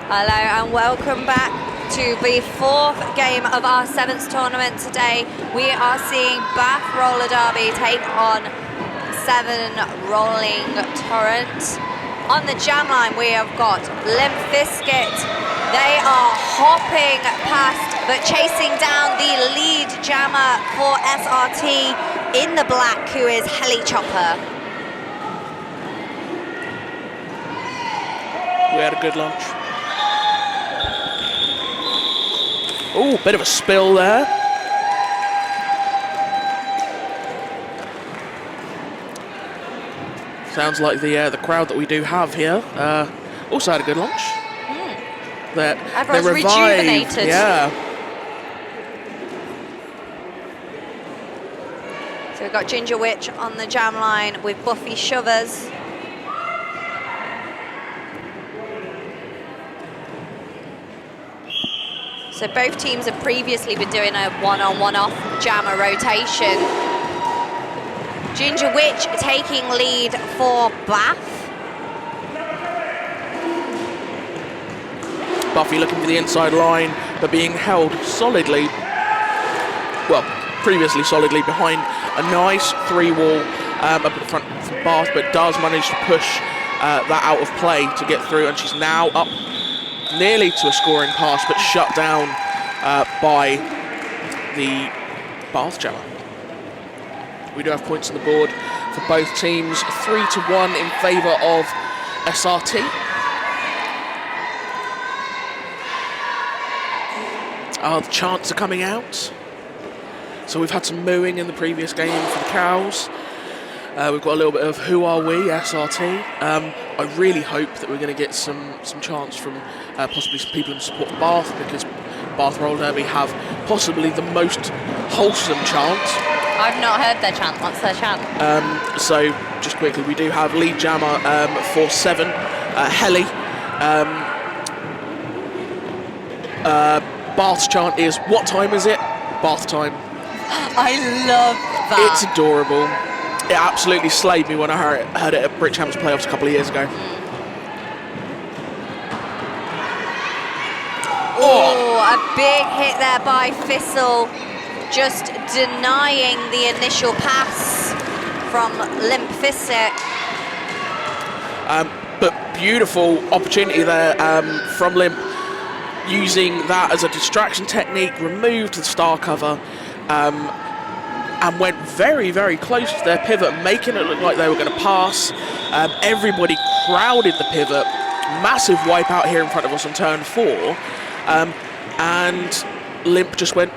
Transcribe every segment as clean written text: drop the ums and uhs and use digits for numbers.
Hello and welcome back to the fourth game of our Sevens tournament today. We are seeing Bath Roller Derby take on Severn Rolling Torrent. On the jam line we have got Limp Bizkit. They are hopping past but chasing down the lead jammer for SRT in the black, who is Heli Chopper. We had a good lunch. Oh, bit of a spill there. Sounds like the crowd that we do have here also had a good lunch. Everyone's rejuvenated. Yeah. So we've got Ginger Witch on the jam line with Buffy Shovers. So both teams have previously been doing a one-on-one-off jammer rotation. Ginger Witch taking lead for Bath. Buffy looking for the inside line, but being held solidly, well, previously solidly behind a nice three-wall up at the front from Bath, but does manage to push that out of play to get through, and she's now up nearly to a scoring pass, but shut down by the Bath jammer. We do have points on the board for both teams, 3-1 in favour of SRT. The chants are coming out. So we've had some mooing in the previous game for the cows. We've got a little bit of who are we, SRT. I really hope that we're going to get some chants from possibly some people in support of Bath, because Bath Roller Derby have possibly the most wholesome chant. I've not heard their chant. What's their chant? So just quickly, we do have lead jammer for Severn, Heli. Bath's chant is, what time is it? Bath time. I love that. It's adorable. It absolutely slayed me when I heard it at Bridgeham's playoffs a couple of years ago. Oh, a big hit there by Thistle, just denying the initial pass from Limp Bizkit. But beautiful opportunity there from Limp, using that as a distraction technique, removed the star cover, and went very, very close to their pivot, making it look like they were going to pass. Everybody crowded the pivot. Massive wipeout here in front of us on turn 4. And Limp just went,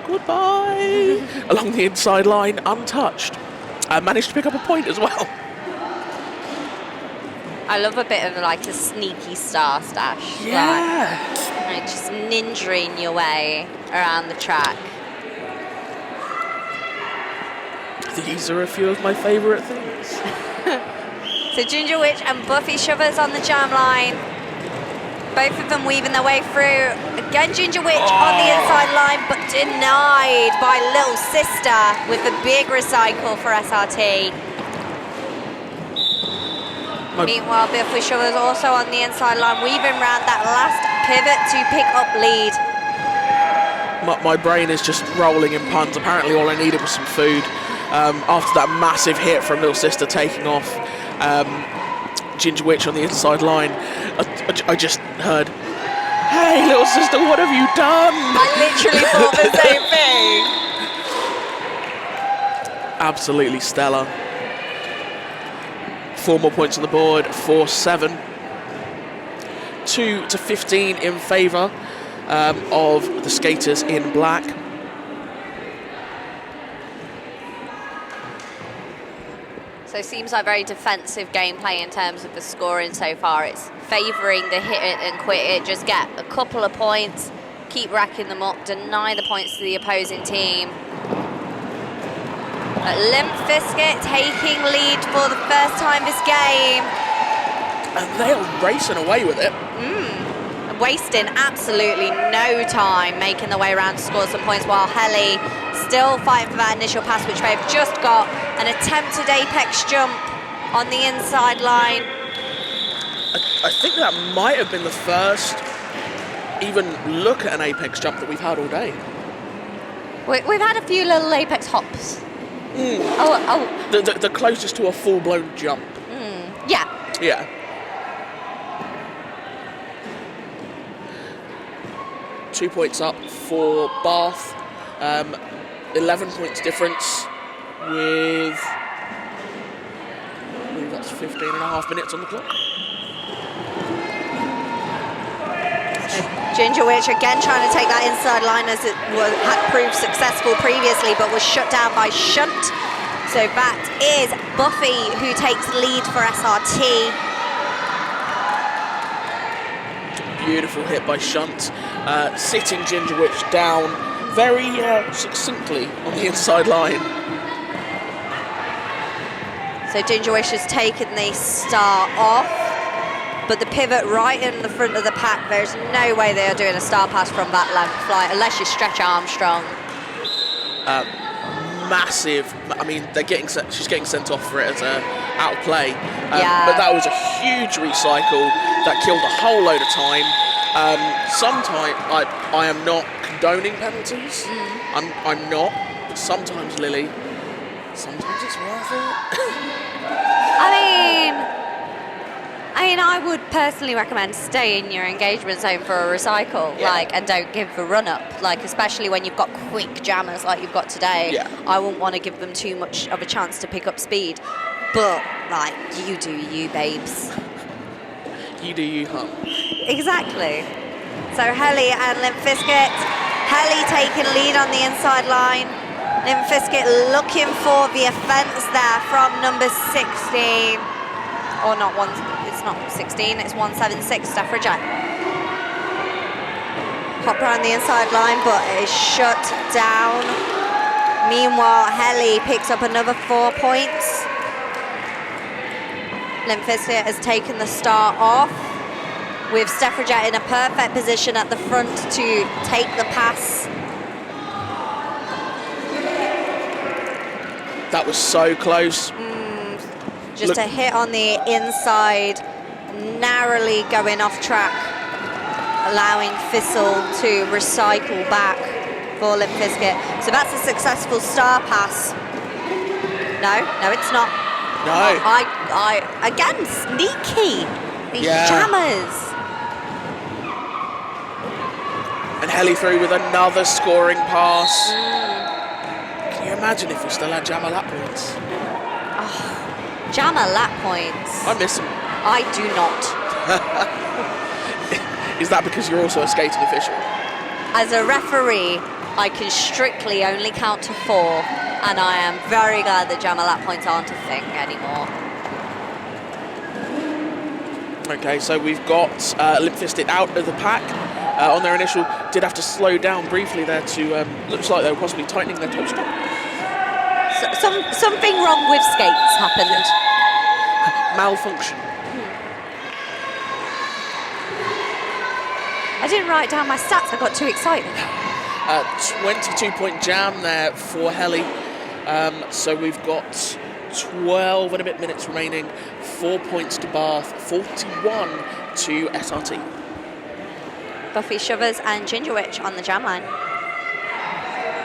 goodbye, along the inside line, untouched. Managed to pick up a point as well. I love a bit of like a sneaky star stash. Yeah. Like, just ninjaing your way around the track. These are a few of my favourite things. So Ginger Witch and Buffy Shovers on the jam line. Both of them weaving their way through. Again, Ginger Witch on the inside line, but denied by Little Sister with the big recycle for SRT. Meanwhile, Buffy Shovers also on the inside line, weaving around that last pivot to pick up lead. My brain is just rolling in puns. Apparently all I needed was some food. After that massive hit from Little Sister taking off Ginger Witch on the inside line, I just heard, hey, Little Sister, what have you done? I literally thought the same thing. Absolutely stellar. 4 more points on the board for Severn. 2-15 in favour of the skaters in black. So it seems like very defensive gameplay in terms of the scoring so far. It's favouring the hit it and quit it, just get a couple of points, keep racking them up, deny the points to the opposing team. But Limp Bizkit taking lead for the first time this game. And they're racing away with it. Wasting absolutely no time making their way around to score some points, while Heli still fighting for that initial pass, which they've just got. An attempted apex jump on the inside line. I think that might have been the first even look at an apex jump that we've had all day. We've had a few little apex hops. Oh. The closest to a full-blown jump. Yeah. Yeah. Two points up for Bath. 11 points difference with, I believe that's 15 and a half minutes on the clock. Ginger Witch again trying to take that inside line as it had proved successful previously, but was shut down by Shunt. So that is Buffy who takes lead for SRT. Beautiful hit by Shunt, sitting Ginger Witch down very succinctly on the inside line. So Ginger Witch has taken the star off, but the pivot right in the front of the pack, there's no way they are doing a star pass from that length flight, unless you stretch Armstrong. Massive, I mean, she's getting sent off for it as out of play. Yeah. But that was a huge recycle that killed a whole load of time. Sometimes, I am not condoning penalties. I'm not, but sometimes, Lily, sometimes it's worth it. I mean, I would personally recommend stay in your engagement zone for a recycle, and don't give the run up, especially when you've got quick jammers like you've got today. Yeah. I wouldn't want to give them too much of a chance to pick up speed, but you do you, babes. You do you, huh? Exactly. So Helly and Limp Bizkit. Helly taking lead on the inside line. Limp Bizkit looking for the offence there from number 16. Or not one, it's not 16, it's 176, Staffordshire. Hop around the inside line, but it is shut down. Meanwhile, Helly picks up another 4 points. Limp Bizkit has taken the start off, with Staffordshire in a perfect position at the front to take the pass. That was so close. Just a hit on the inside, narrowly going off track, allowing Thistle to recycle back for Limp Bizkit. So that's a successful star pass. No, it's not. No. I again, sneaky. These jammers. And Helly through with another scoring pass. Can you imagine if we still had jammer lap points? Jammer lap points. I miss them. I do not. Is that because you're also a skating official? As a referee, I can strictly only count to 4, and I am very glad that jammer lap points aren't a thing anymore. Okay, so we've got Limp Bizkit out of the pack on their initial. Did have to slow down briefly there to, looks like they were possibly tightening their toe stop. Something wrong with skates happened. Malfunction. I didn't write down my stats, I got too excited. 22-point jam there for Helly. So we've got 12 and a bit minutes remaining. 4 points to Bath, 41 to SRT. Buffy, Shovers and Ginger Witch on the jam line.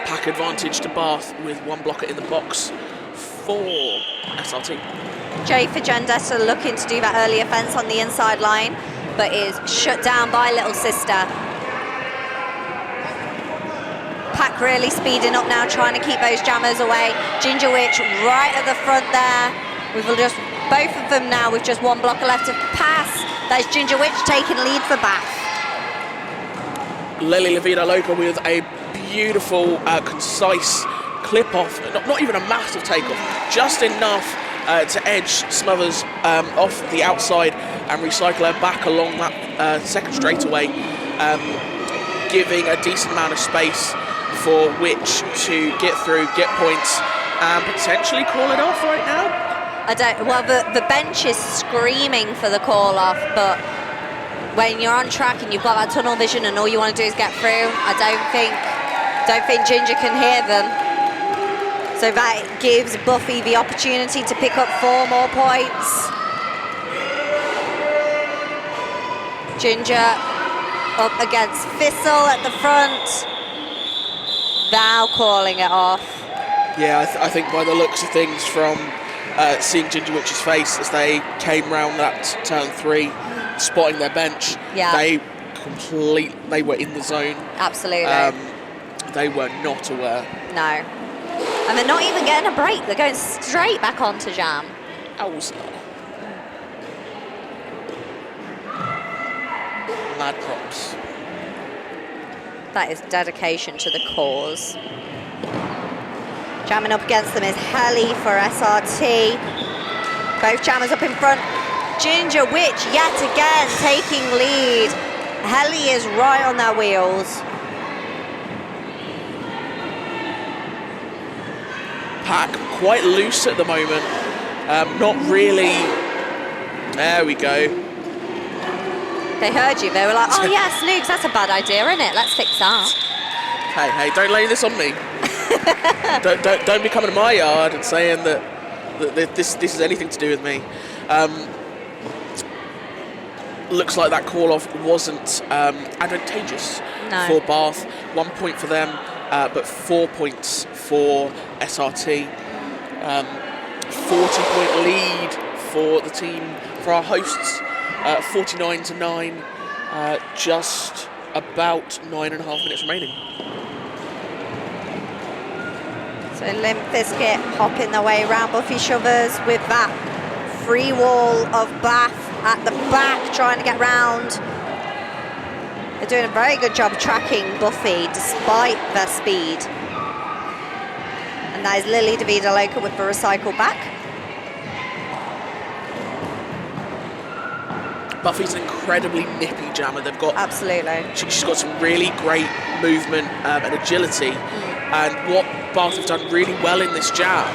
Pack advantage to Bath with one blocker in the box for SRT. Jay for Gendessa looking to do that early offence on the inside line, but is shut down by Little Sister. Pack really speeding up now, trying to keep those jammers away. Ginger Witch right at the front there. We've just both of them now with just one blocker left to pass. That is Ginger Witch taking lead for Bath. Lily Lavida Loca with a beautiful, concise clip off, not even a massive takeoff, just enough to edge Smothers off the outside and recycle her back along that second straightaway, giving a decent amount of space for Witch to get through, get points, and potentially call it off right now. The bench is screaming for the call off, but when you're on track and you've got that tunnel vision and all you want to do is get through, I don't think Ginger can hear them. So that gives Buffy the opportunity to pick up 4 more points. Ginger up against Thistle at the front. Now calling it off. Yeah, I think by the looks of things from seeing Ginger Witch's face as they came round that turn 3, spotting their bench, they were in the zone. Absolutely. They were not aware. No. And they're not even getting a break. They're going straight back onto jam. Owls. Mad props. That is dedication to the cause. Jamming up against them is Helly for SRT. Both jammers up in front. Ginger Witch yet again taking lead. Helly is right on their wheels. Pack quite loose at the moment. Not really. There we go. They heard you. They were like, oh yeah, Snooks, that's a bad idea, isn't it? Let's fix that. Hey, don't lay this on me. don't be coming to my yard and saying that this is anything to do with me. Looks like that call-off wasn't advantageous for Bath. 1 point for them, but 4 points for SRT. 40-point lead for the team, for our hosts. 49-9, just about 9.5 minutes remaining. So Limp Bizkit hopping their way around Buffy Shovers with that free wall of Bath at the back, trying to get round. They're doing a very good job tracking Buffy despite their speed. And that is Lily DeVita Loca with the recycle back. Buffy's an incredibly nippy jammer. They've got She's got some really great movement and agility. And what Bath have done really well in this jam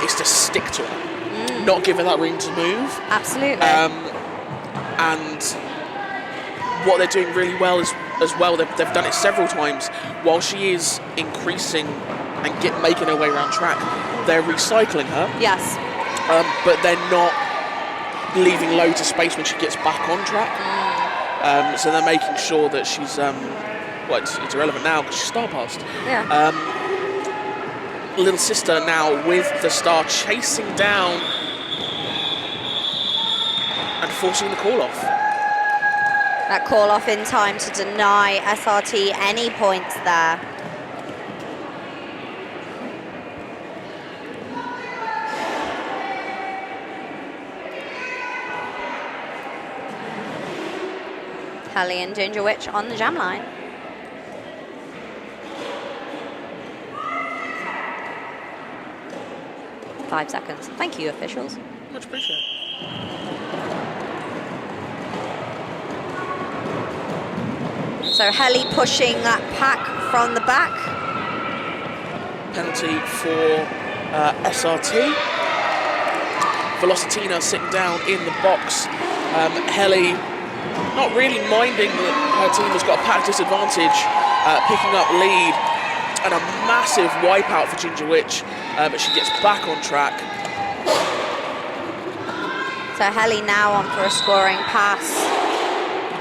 is to stick to her, not give her that room to move. Absolutely. And what they're doing really well as well, they've done it several times, while she is increasing and making her way around track, they're recycling her. Yes. But they're not leaving loads of space when she gets back on track. So they're making sure that she's, it's irrelevant now because she's star passed. Yeah. Little sister now with the star chasing down and forcing the call off. That call off in time to deny SRT any points there. Helly and Ginger Witch on the jam line. Five seconds. Thank you, officials. Much appreciated. So Helly pushing that pack from the back. Penalty for SRT. Velocitina sitting down in the box. Helly not really minding that her team has got a pack disadvantage, picking up lead, and a massive wipeout for Ginger Witch, but she gets back on track. So Helly now on for a scoring pass.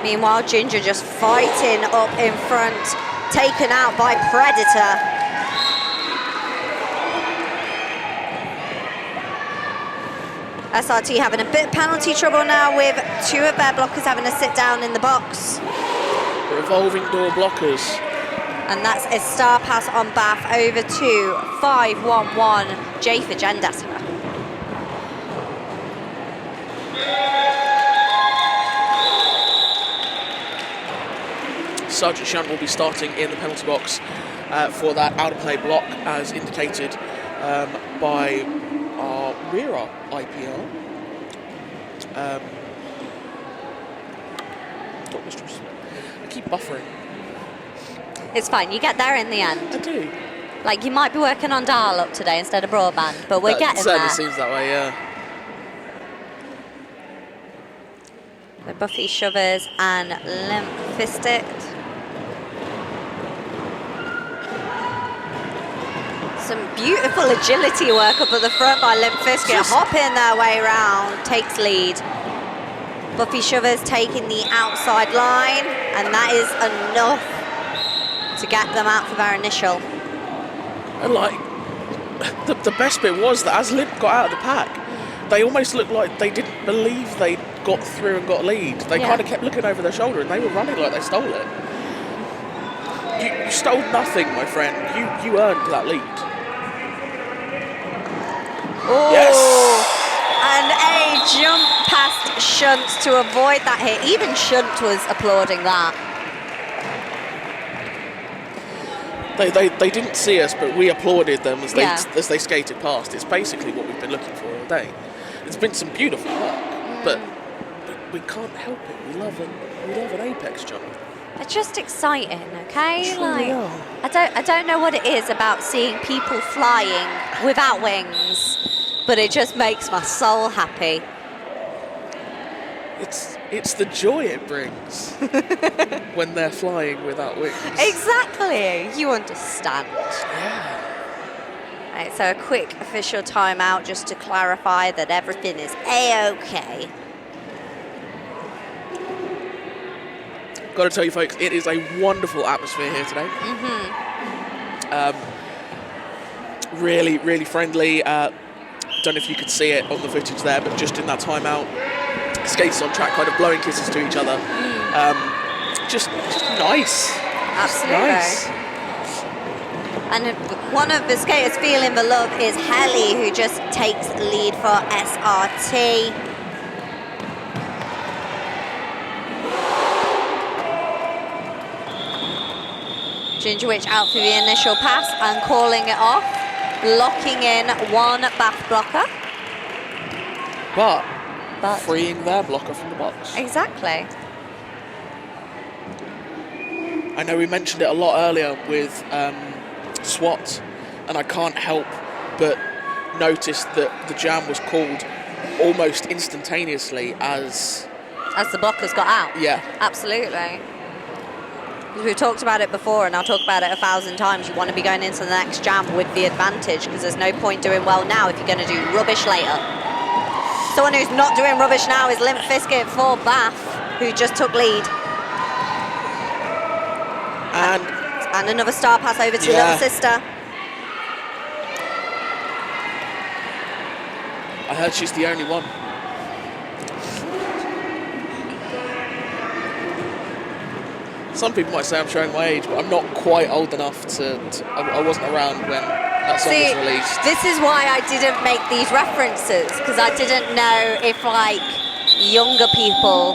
Meanwhile, Ginger just fighting up in front, taken out by Predator. SRT having a bit of penalty trouble now with two of their blockers having to sit down in the box. Revolving door blockers. And that's a star pass on Bath over to 5-1-1, J for Jendessa. Sergeant Shunt will be starting in the penalty box for that out of play block, as indicated by our rear IPR. Dot Mistress. I keep buffering. It's fine, you get there in the end. I do. Like, you might be working on dial-up today instead of broadband, but we're getting there. It certainly seems that way, yeah. The Buffy Shovers and Limp Bizkit. Some beautiful agility work up at the front by Limp Bizkit, hopping their way round, takes lead. Buffy Shovers taking the outside line, and that is enough to get them out for their initial. And like, the best bit was that as Limp got out of the pack, they almost looked like they didn't believe they'd got through and got lead. They kind of kept looking over their shoulder, and they were running like they stole it. You stole nothing, my friend. You earned that lead. Oh, yes! And a jump past Shunt to avoid that hit. Even Shunt was applauding that. They didn't see us, but we applauded them as they skated past. It's basically what we've been looking for all day. It's been some beautiful work, but we can't help it. We love an apex jump. They're just exciting, okay? Truly are. I don't know what it is about seeing people flying without wings, but it just makes my soul happy. It's the joy it brings when they're flying without wings. Exactly, you understand. Yeah. Right, so a quick official timeout just to clarify that everything is A-okay. Got to tell you, folks, it is a wonderful atmosphere here today. Really, really friendly. Don't know if you could see it on the footage there, but just in that timeout, skaters on track kind of blowing kisses to each other. Just nice. Absolutely. Nice. And one of the skaters feeling the love is Helly, who just takes lead for SRT. Ginger Witch out for the initial pass and calling it off, locking in one back blocker. But freeing their blocker from the box. Exactly. I know we mentioned it a lot earlier with SWAT, and I can't help but notice that the jam was called almost instantaneously as the blockers got out. Yeah. Absolutely. We've talked about it before, and I'll talk about it 1,000 times. You want to be going into the next jam with the advantage, because there's no point doing well now if you're going to do rubbish later. Someone who's not doing rubbish now is Limp Bizkit for Bath, who just took lead. And another star pass over to Little Sister. I heard she's the only one. Some people might say I'm showing my age, but I'm not quite old enough to I wasn't around when that song was released. This is why I didn't make these references, because I didn't know if, like, younger people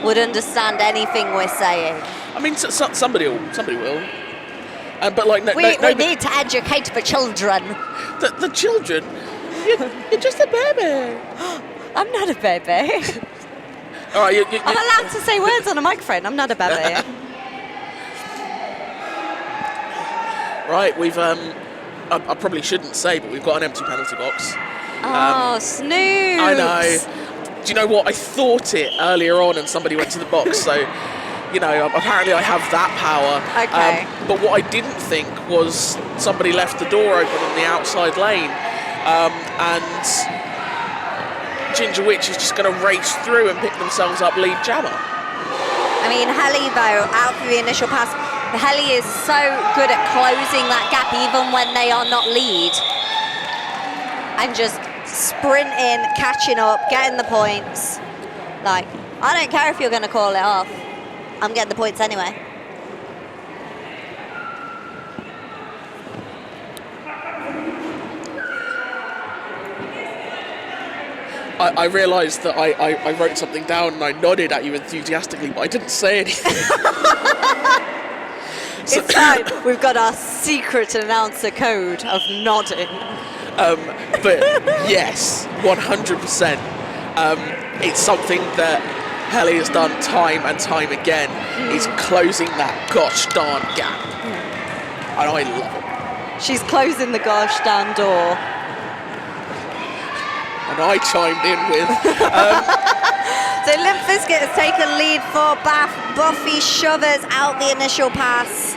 would understand anything we're saying. I mean, somebody will. But like, we need to educate the children. The children? You're just a baby. I'm not a baby. All right, I'm allowed to say words on a microphone. I'm not a baby. Right, we've I probably shouldn't say, but we've got an empty penalty box. Oh, snooze. I know. Do you know what? I thought it earlier on and somebody went to the box, so, you know, apparently I have that power. Okay. But what I didn't think was somebody left the door open on the outside lane. And Ginger Witch is just going to race through and pick themselves up lead jammer. I mean, Helly, though, out for the initial pass. Helly is so good at closing that gap even when they are not lead. And just sprinting, catching up, getting the points. Like, I don't care if you're going to call it off. I'm getting the points anyway. I realised that I wrote something down and I nodded at you enthusiastically, but I didn't say anything. It's fine. We've got our secret announcer code of nodding. But yes, 100%. It's something that Helly has done time and time again, is closing that gosh darn gap. And I love it. She's closing the gosh darn door. And I chimed in with... So Limp Bizkit has taken lead for Bath. Buffy Shovers out the initial pass.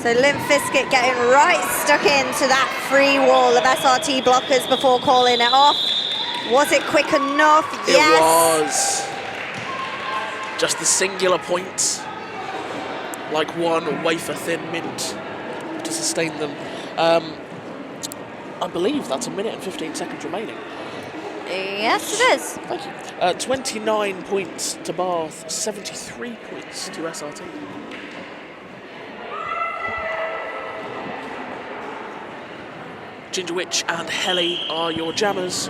So Limp Bizkit getting right stuck into that free wall of SRT blockers before calling it off. Was it quick enough? It Yes. was. Just the singular point, like one wafer-thin mint, to sustain them. I believe that's a minute and 15 seconds remaining. Yes, it is. Thank you. 29 points to Bath, 73 points to SRT. Ginger Witch and Helly are your jammers.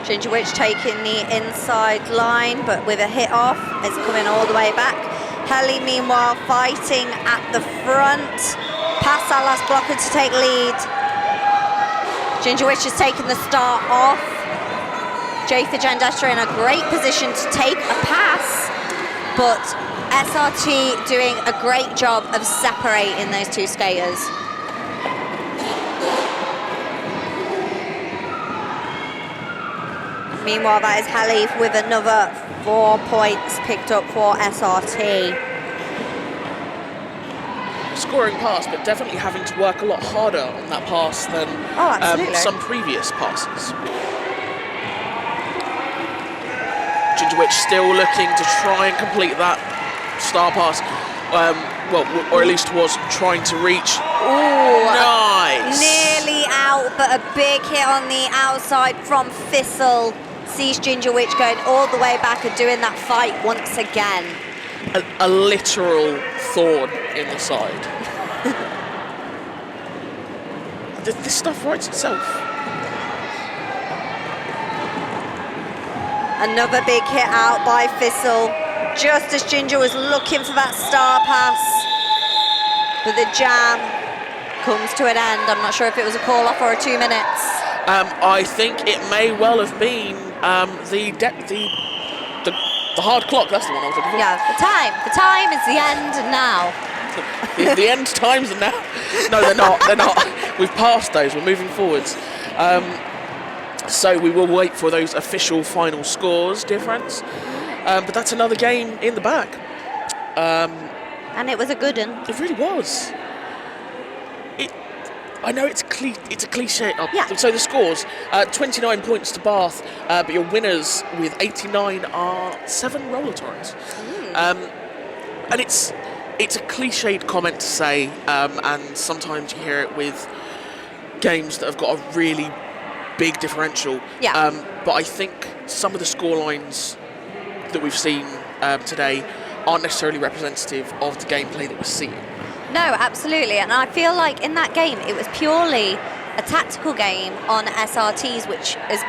Ginger Witch taking the inside line, but with a hit off, it's coming all the way back. Helly, meanwhile, fighting at the front. Past that last blocker to take lead. Ginger Witch has taken the start off. Jatha Jandestra in a great position to take a pass, but SRT doing a great job of separating those two skaters. Meanwhile, that is Helly with another 4 points picked up for SRT. Scoring pass, but definitely having to work a lot harder on that pass than some previous passes. Ginger Witch still looking to try and complete that star pass, or at least was trying to reach. Ooh, nice! Nearly out, but a big hit on the outside from Thistle. Sees Ginger Witch going all the way back and doing that fight once again. A literal thorn in the side. This stuff writes itself. Another big hit out by Thistle, just as Ginger was looking for that star pass. But the jam comes to an end. I'm not sure if it was a call off or a 2 minutes. I think it may well have been the hard clock. That's the one I was looking for. Yeah, the time is the end now. the end times are now. No, they're not. We've passed those. We're moving forwards. So we will wait for those official final scores difference. But that's another game in the bag. And it was a good one. It really was. I know it's a cliche. Yeah. So the scores, 29 points to Bath, but your winners with 89 are Severn Roller Torrent. And it's a cliched comment to say, and sometimes you hear it with games that have got a really big differential. Yeah. But I think some of the scorelines that we've seen today aren't necessarily representative of the gameplay that we're seeing. No, absolutely. And I feel like in that game, it was purely a tactical game on SRTs, which is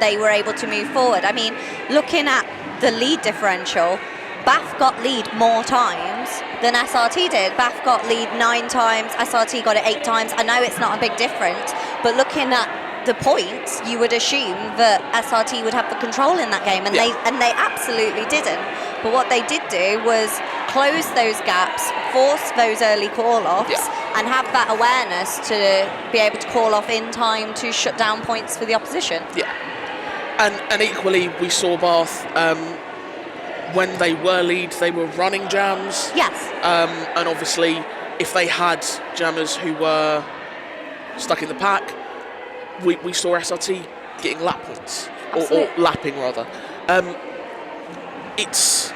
they were able to move forward. I mean, looking at the lead differential, Bath got lead more times than SRT did. Bath got lead 9 times, SRT got it 8 times. I know it's not a big difference, but looking at the points, you would assume that SRT would have the control in that game, and they absolutely didn't. But what they did do was close those gaps, force those early call-offs, and have that awareness to be able to call off in time to shut down points for the opposition. Yeah, and equally we saw Bath when they were lead, they were running jams. Yes. And obviously, if they had jammers who were stuck in the pack, we saw SRT getting lap points, or lapping rather. It's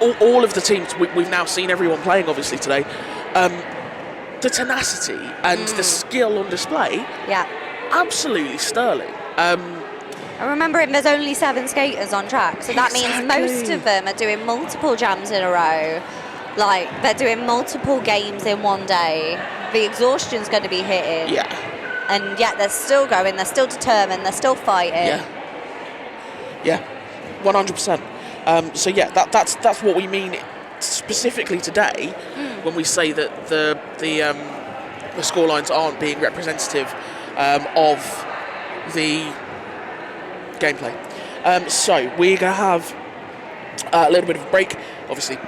all of the teams, we've now seen everyone playing obviously today, the tenacity and the skill on display, absolutely sterling. And remembering there's only 7 skaters on track, so that means most of them are doing multiple jams in a row. Like, they're doing multiple games in one day. The exhaustion's going to be hitting. Yeah. And yet they're still going, they're still determined, they're still fighting. Yeah, 100%. So yeah, that's what we mean specifically today when we say that the scorelines aren't being representative of the gameplay. So we're going to have a little bit of a break. Obviously,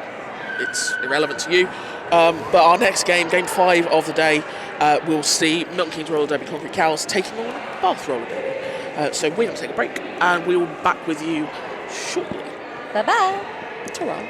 it's irrelevant to you. But our next game, Game 5 of the day, we'll see Milton Keynes Roller Derby Concrete Cows taking on Bath Roller Derby. So we're going to take a break, and we'll be back with you shortly. Bye-bye. Ta-ra.